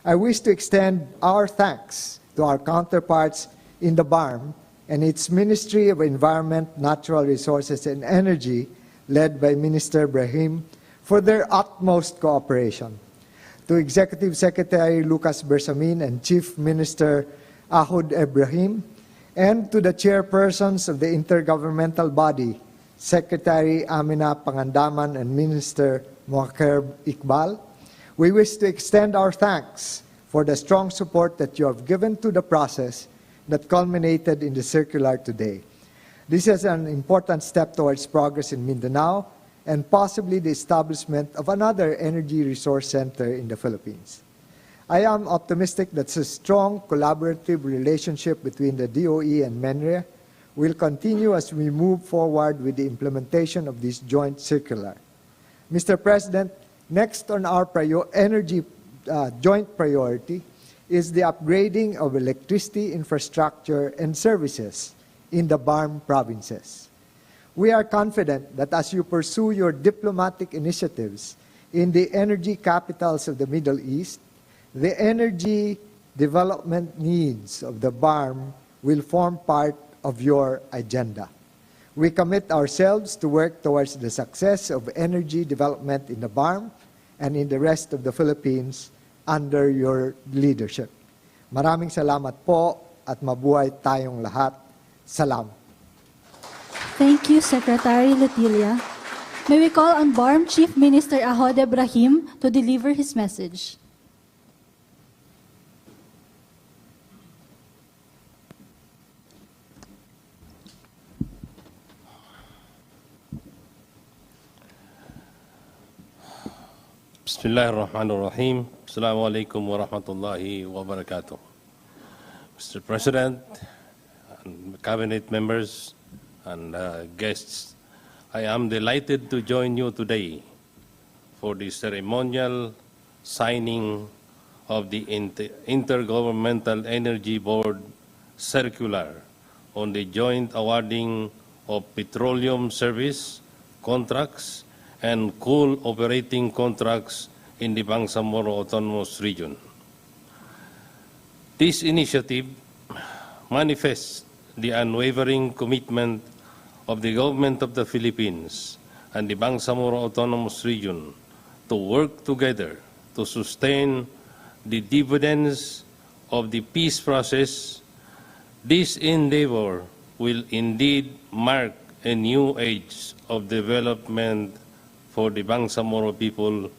I wish to extend our thanks to our counterparts in the BARMM and its Ministry of Environment, Natural Resources and Energy, led by Minister Brahim, for their utmost cooperation. To Executive Secretary Lucas Bersamin and Chief Minister Ahud Ibrahim, and to the chairpersons of the intergovernmental body, Secretary Amina Pangandaman and Minister Moaker Iqbal, we wish to extend our thanks for the strong support that you have given to the process that culminated in the circular today. This is an important step towards progress in Mindanao and possibly the establishment of another energy resource center in the Philippines. I am optimistic that a strong collaborative relationship between the DOE and MNRE will continue as we move forward with the implementation of this joint circular. Mr. President, next on our energy joint priority is the upgrading of electricity infrastructure and services in the BARMM provinces. We are confident that as you pursue your diplomatic initiatives in the energy capitals of the Middle East, the energy development needs of the BARMM will form part of your agenda. We commit ourselves to work towards the success of energy development in the BARMM and in the rest of the Philippines under your leadership. Maraming salamat po at mabuhay tayong lahat. Salam. Thank you, Secretary Lutilia. May we call on BARMM Chief Minister Ahod Ibrahim to deliver his message. Bismillahirrahmanirrahim. Assalamualaikum warahmatullahi wabarakatuh. Mr. President, and cabinet members, and guests, I am delighted to join you today for the ceremonial signing of the Intergovernmental Energy Board Circular on the joint awarding of petroleum service contracts and coal operating contracts in the Bangsamoro Autonomous Region. This initiative manifests the unwavering commitment of the Government of the Philippines and the Bangsamoro Autonomous Region to work together to sustain the dividends of the peace process. This endeavor will indeed mark a new age of development for the Bangsamoro people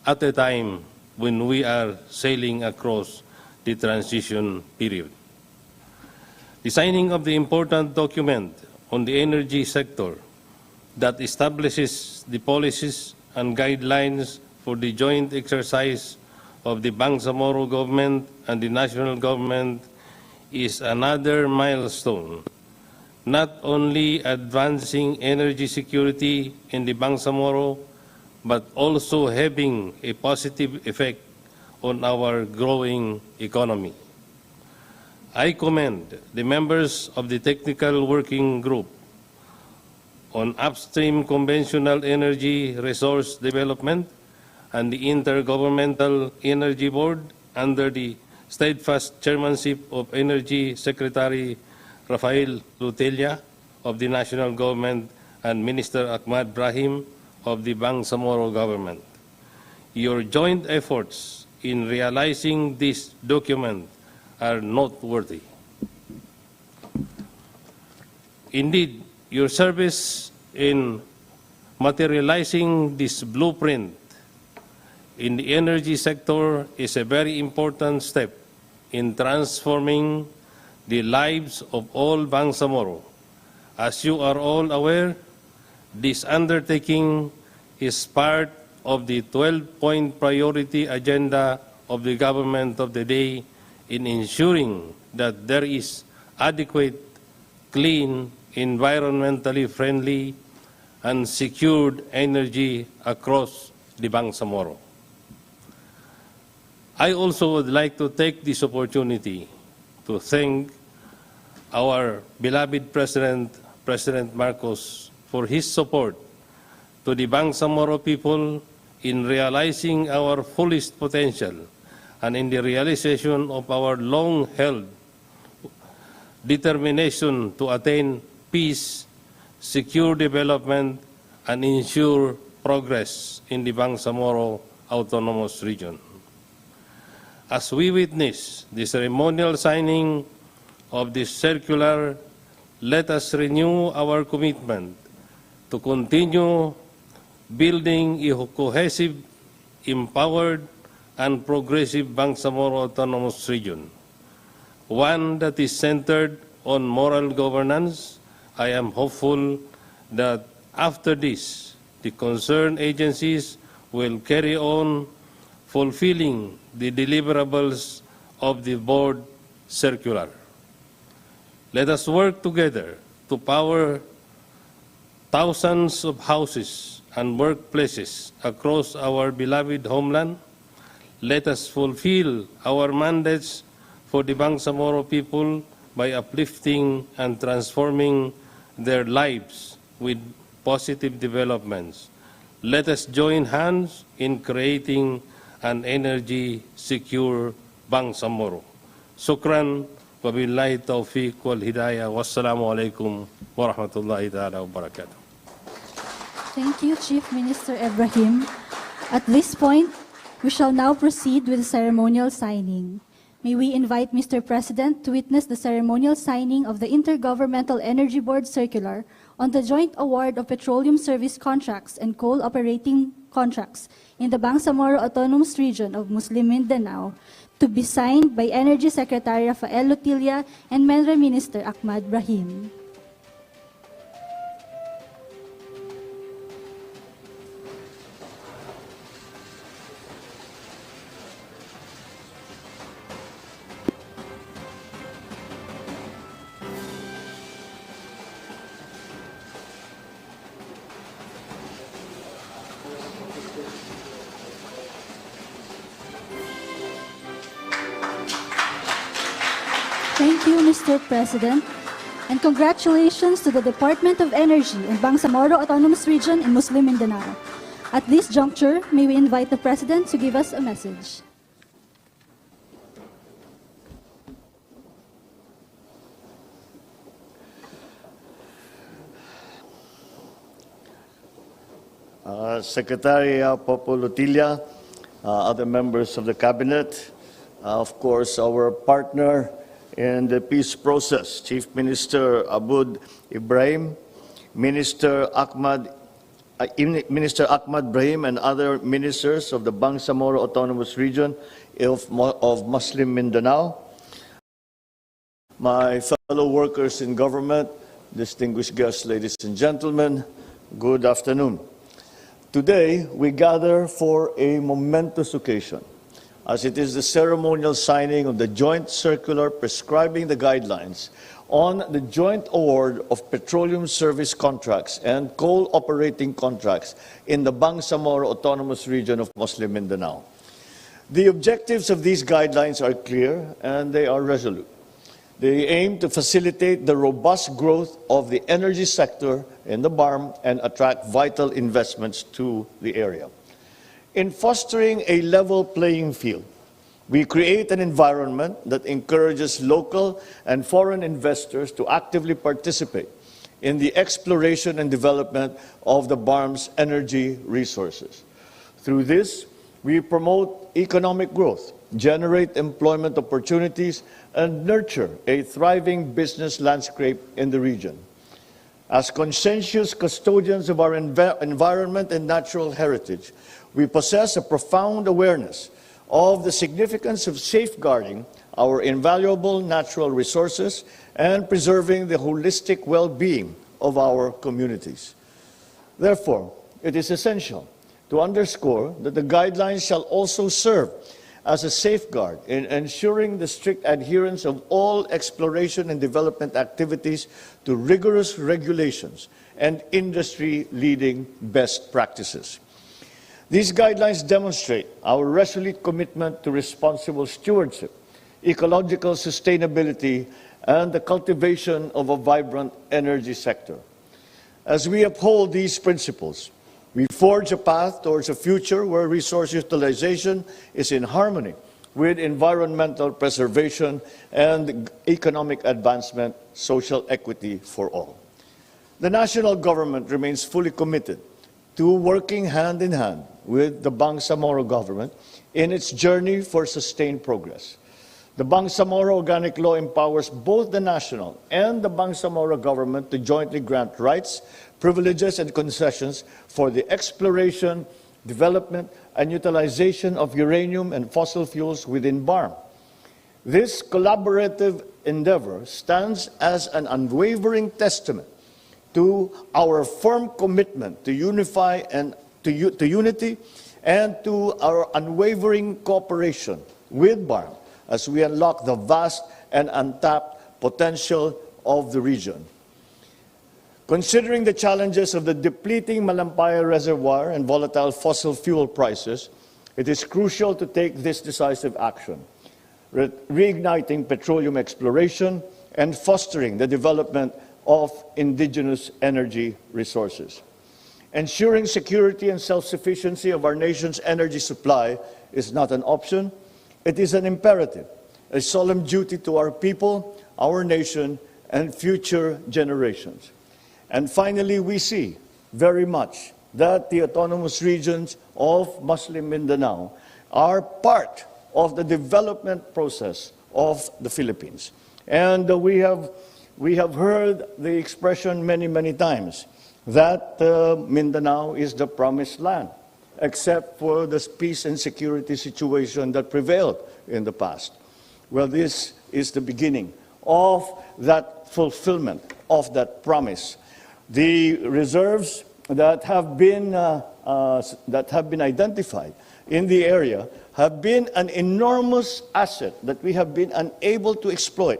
at a time when we are sailing across the transition period. The signing of the important document on the energy sector that establishes the policies and guidelines for the joint exercise of the Bangsamoro government and the national government is another milestone, not only advancing energy security in the Bangsamoro, but also having a positive effect on our growing economy. I commend the members of the Technical Working Group on Upstream Conventional Energy Resource Development and the Intergovernmental Energy Board under the steadfast chairmanship of Energy Secretary Rafael Lutilia of the National Government and Minister Ahmad Brahim of the Bangsamoro Government. Your joint efforts in realizing this document are noteworthy. Indeed, your service in materializing this blueprint in the energy sector is a very important step in transforming the lives of all Bangsamoro. As you are all aware, this undertaking is part of the 12-point priority agenda of the government of the day in ensuring that there is adequate, clean, environmentally friendly, and secured energy across the Bangsamoro. I also would like to take this opportunity to thank our beloved President, President Marcos, for his support to the Bangsamoro people in realizing our fullest potential and in the realization of our long-held determination to attain peace, secure development, and ensure progress in the Bangsamoro Autonomous Region. As we witness the ceremonial signing of this circular, let us renew our commitment to continue building a cohesive, empowered, and progressive Bangsamoro Autonomous Region, one that is centered on moral governance. I am hopeful that after this, the concerned agencies will carry on fulfilling the deliverables of the board circular. Let us work together to power thousands of houses and workplaces across our beloved homeland. Let us fulfill our mandates for the Bangsamoro people by uplifting and transforming their lives with positive developments. Let us join hands in creating an energy-secure Bangsamoro. Shukran, wabillahi taufiq wal hidayah. Wassalamu alaikum warahmatullahi ta'ala wabarakatuh. Thank you, Chief Minister Ibrahim. At this point, we shall now proceed with the ceremonial signing. May we invite Mr. President to witness the ceremonial signing of the Intergovernmental Energy Board Circular on the joint award of petroleum service contracts and coal operating contracts in the Bangsamoro Autonomous Region of Muslim Mindanao, to be signed by Energy Secretary Rafael Lutilla and Mineral Minister Ahmad Brahim. Thank you, Mr. President, and congratulations to the Department of Energy in Bangsamoro Autonomous Region in Muslim Mindanao. At this juncture, may we invite the President to give us a message. Secretary Popo Lutilla, other members of the Cabinet, of course, our partner in the peace process, Chief Minister Aboud Ibrahim, Minister Ahmad Brahim, and other ministers of the Bangsamoro Autonomous Region of Muslim Mindanao, my fellow workers in government, distinguished guests, ladies and gentlemen, good afternoon. Today, we gather for a momentous occasion, as it is the ceremonial signing of the joint circular prescribing the guidelines on the joint award of petroleum service contracts and coal operating contracts in the Bangsamoro Autonomous Region of Muslim Mindanao. The objectives of these guidelines are clear and they are resolute. They aim to facilitate the robust growth of the energy sector in the BARMM and attract vital investments to the area. In fostering a level playing field, we create an environment that encourages local and foreign investors to actively participate in the exploration and development of the BARMM's energy resources. Through this, we promote economic growth, generate employment opportunities, and nurture a thriving business landscape in the region. As conscientious custodians of our environment and natural heritage, we possess a profound awareness of the significance of safeguarding our invaluable natural resources and preserving the holistic well-being of our communities. Therefore, it is essential to underscore that the guidelines shall also serve as a safeguard in ensuring the strict adherence of all exploration and development activities to rigorous regulations and industry-leading best practices. These guidelines demonstrate our resolute commitment to responsible stewardship, ecological sustainability, and the cultivation of a vibrant energy sector. As we uphold these principles, we forge a path towards a future where resource utilization is in harmony with environmental preservation and economic advancement, social equity for all. The national government remains fully committed to working hand in hand with the Bangsamoro government in its journey for sustained progress. The Bangsamoro Organic Law empowers both the national and the Bangsamoro government to jointly grant rights, privileges, and concessions for the exploration, development, and utilization of uranium and fossil fuels within BARMM. This collaborative endeavor stands as an unwavering testament to our firm commitment to unity and to our unwavering cooperation with BARMM as we unlock the vast and untapped potential of the region. Considering the challenges of the depleting Malampaya Reservoir and volatile fossil fuel prices, it is crucial to take this decisive action, reigniting petroleum exploration and fostering the development of indigenous energy resources. Ensuring security and self-sufficiency of our nation's energy supply is not an option, it is an imperative, a solemn duty to our people, our nation, and future generations. And finally, we see very much that the autonomous regions of Muslim Mindanao are part of the development process of the Philippines. And we have heard the expression many, many times that Mindanao is the promised land, except for the peace and security situation that prevailed in the past. Well, this is the beginning of that fulfillment of that promise. The reserves that have been identified in the area have been an enormous asset that we have been unable to exploit,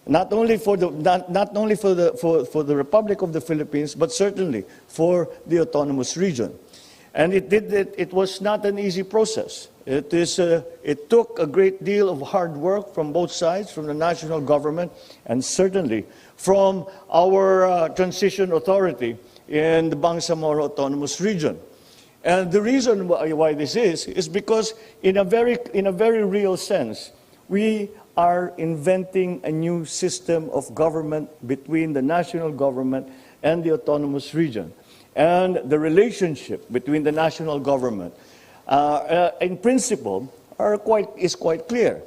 not only for the Republic of the Philippines, but certainly for the autonomous region. And it was not an easy process. It took a great deal of hard work from both sides, from the national government and certainly from our transition authority in the Bangsamoro Autonomous Region. And the reason why this is because in a very real sense, we are inventing a new system of government between the national government and the autonomous region. And the relationship between the national government, in principle, is quite clear.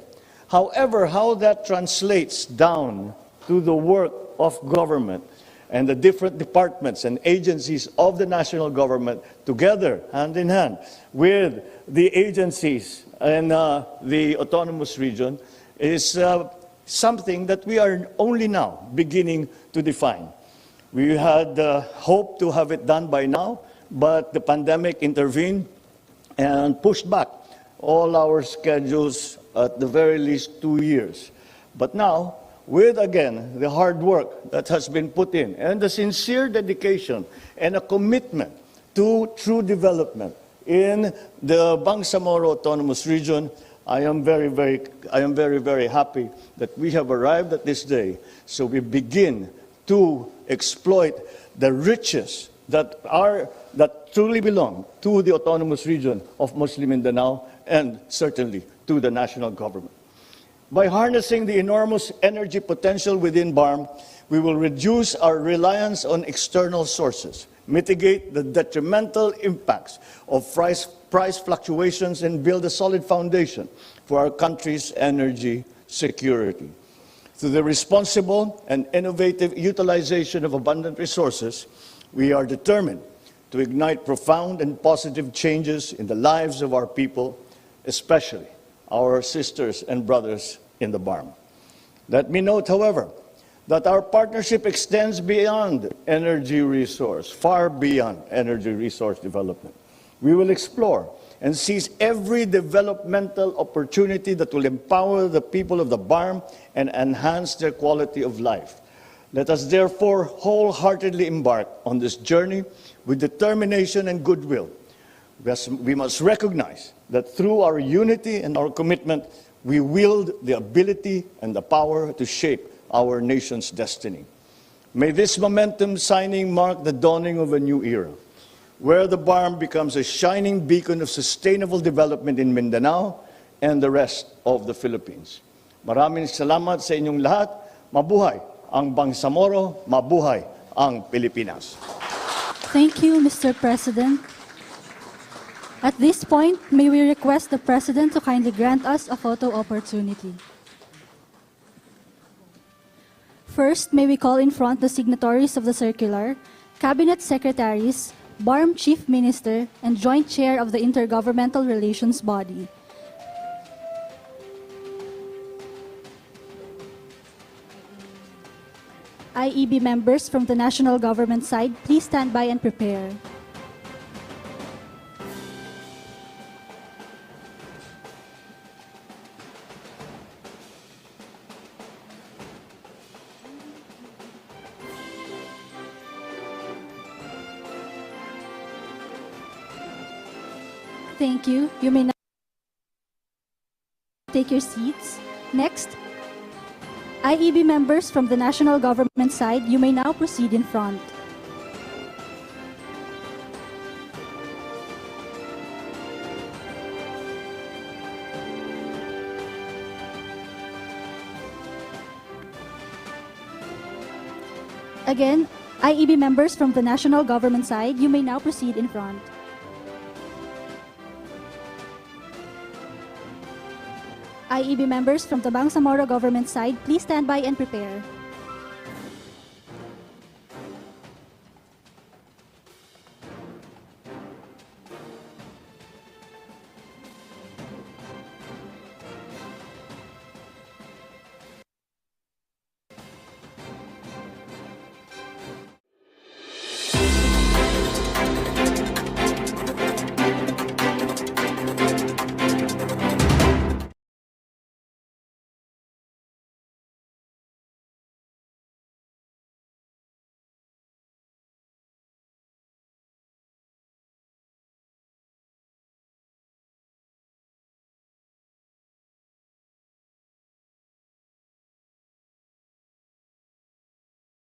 However, how that translates down to the work of government and the different departments and agencies of the national government together, hand in hand, with the agencies and the autonomous region is something that we are only now beginning to define. We had hoped to have it done by now, but the pandemic intervened and pushed back all our schedules at the very least 2 years. But now, with again the hard work that has been put in and the sincere dedication and a commitment to true development in the Bangsamoro Autonomous Region, I am very, very happy that we have arrived at this day. So we begin to exploit the riches that truly belong to the autonomous region of Muslim Mindanao and certainly to the national government. By harnessing the enormous energy potential within BARMM, we will reduce our reliance on external sources, mitigate the detrimental impacts of price fluctuations, and build a solid foundation for our country's energy security. Through the responsible and innovative utilization of abundant resources, we are determined to ignite profound and positive changes in the lives of our people, especially our sisters and brothers in the BARMM. Let me note, however, that our partnership extends beyond energy resource, far beyond energy resource development. We will explore and seize every developmental opportunity that will empower the people of the BARMM and enhance their quality of life. Let us therefore wholeheartedly embark on this journey with determination and goodwill. We must recognize that through our unity and our commitment, we wield the ability and the power to shape our nation's destiny. May this momentum signing mark the dawning of a new era, where the BARMM becomes a shining beacon of sustainable development in Mindanao and the rest of the Philippines. Maraming salamat sa inyong lahat. Mabuhay ang Bangsamoro, mabuhay ang Pilipinas. Thank you, Mr. President. At this point, may we request the President to kindly grant us a photo opportunity. First, may we call in front the signatories of the circular, Cabinet Secretaries, BARMM Chief Minister, and Joint Chair of the Intergovernmental Relations Body. IEB members from the national government side, please stand by and prepare. Thank you. You may now take your seats. Next, IEB members from the national government side, you may now proceed in front. Again, IEB members from the national government side, you may now proceed in front. IEB members from the Bangsamoro government side, please stand by and prepare.